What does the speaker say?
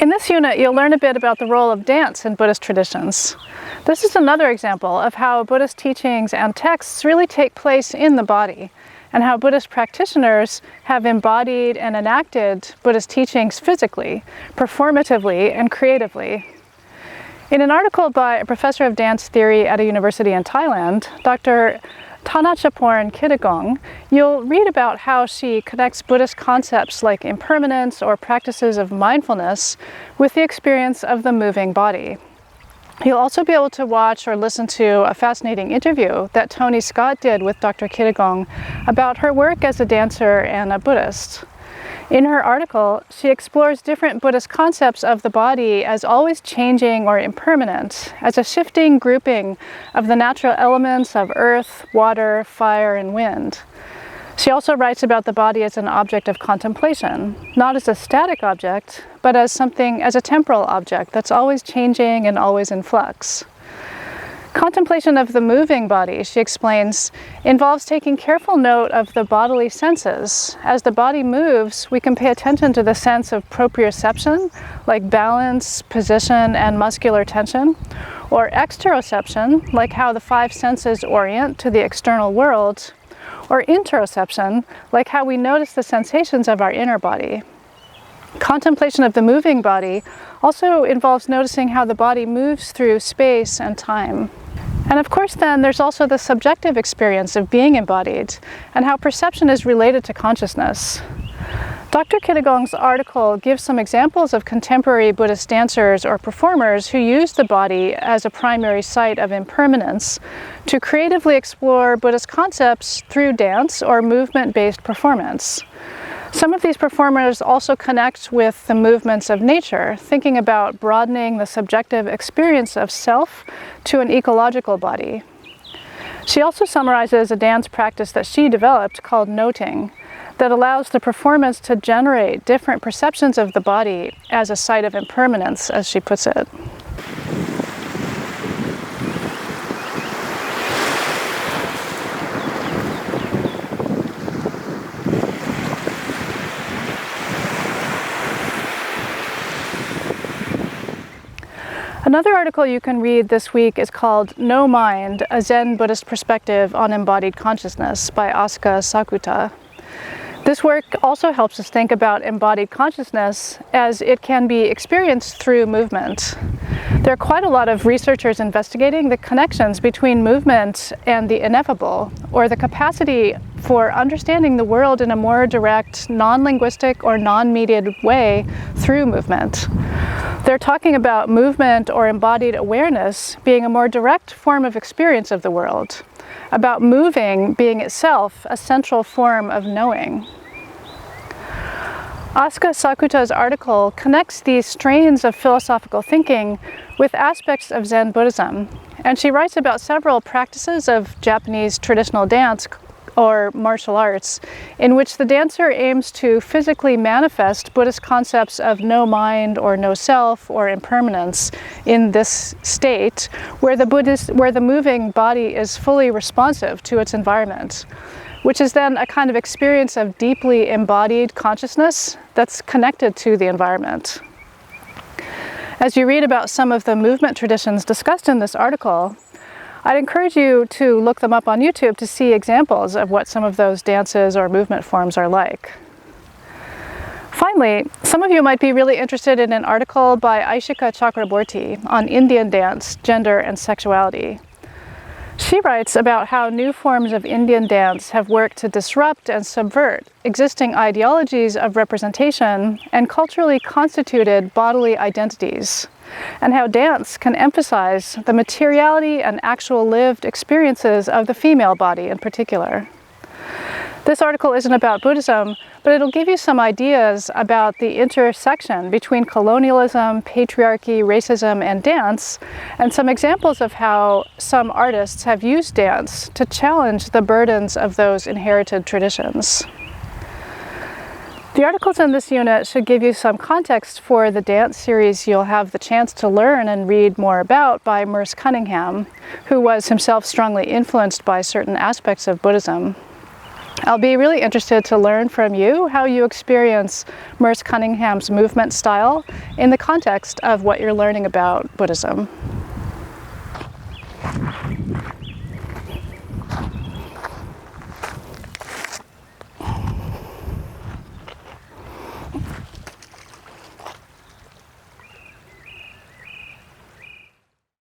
In this unit, you'll learn a bit about the role of dance in Buddhist traditions. This is another example of how Buddhist teachings and texts really take place in the body, and how Buddhist practitioners have embodied and enacted Buddhist teachings physically, performatively, and creatively. In an article by a professor of dance theory at a university in Thailand, Dr. Thanachaporn Kitagong, you'll read about how she connects Buddhist concepts like impermanence or practices of mindfulness with the experience of the moving body. You'll also be able to watch or listen to a fascinating interview that Tony Scott did with Dr. Kitagong about her work as a dancer and a Buddhist. In her article, she explores different Buddhist concepts of the body as always changing or impermanent, as a shifting grouping of the natural elements of earth, water, fire, and wind. She also writes about the body as an object of contemplation, not as a static object, but as a temporal object that's always changing and always in flux. Contemplation of the moving body, she explains, involves taking careful note of the bodily senses. As the body moves, we can pay attention to the sense of proprioception, like balance, position, and muscular tension, or exteroception, like how the five senses orient to the external world, or interoception, like how we notice the sensations of our inner body. Contemplation of the moving body also involves noticing how the body moves through space and time. And of course then, there's also the subjective experience of being embodied, and how perception is related to consciousness. Dr. Kitagong's article gives some examples of contemporary Buddhist dancers or performers who use the body as a primary site of impermanence to creatively explore Buddhist concepts through dance or movement-based performance. Some of these performers also connect with the movements of nature, thinking about broadening the subjective experience of self to an ecological body. She also summarizes a dance practice that she developed called noting, that allows the performance to generate different perceptions of the body as a site of impermanence, as she puts it. Another article you can read this week is called No Mind, a Zen Buddhist Perspective on Embodied Consciousness by Asuka Sakuta. This work also helps us think about embodied consciousness as it can be experienced through movement. There are quite a lot of researchers investigating the connections between movement and the ineffable, or the capacity for understanding the world in a more direct, non-linguistic or non-mediated way through movement. They're talking about movement or embodied awareness being a more direct form of experience of the world, about moving being itself a central form of knowing. Asuka Sakuta's article connects these strains of philosophical thinking with aspects of Zen Buddhism, and she writes about several practices of Japanese traditional dance or martial arts, in which the dancer aims to physically manifest Buddhist concepts of no mind or no self or impermanence in this state, where the moving body is fully responsive to its environment, which is then a kind of experience of deeply embodied consciousness that's connected to the environment. As you read about some of the movement traditions discussed in this article, I'd encourage you to look them up on YouTube to see examples of what some of those dances or movement forms are like. Finally, some of you might be really interested in an article by Aishika Chakraborty on Indian dance, gender, and sexuality. She writes about how new forms of Indian dance have worked to disrupt and subvert existing ideologies of representation and culturally constituted bodily identities, and how dance can emphasize the materiality and actual lived experiences of the female body in particular. This article isn't about Buddhism, but it'll give you some ideas about the intersection between colonialism, patriarchy, racism, and dance, and some examples of how some artists have used dance to challenge the burdens of those inherited traditions. The articles in this unit should give you some context for the dance series you'll have the chance to learn and read more about by Merce Cunningham, who was himself strongly influenced by certain aspects of Buddhism. I'll be really interested to learn from you how you experience Merce Cunningham's movement style in the context of what you're learning about Buddhism.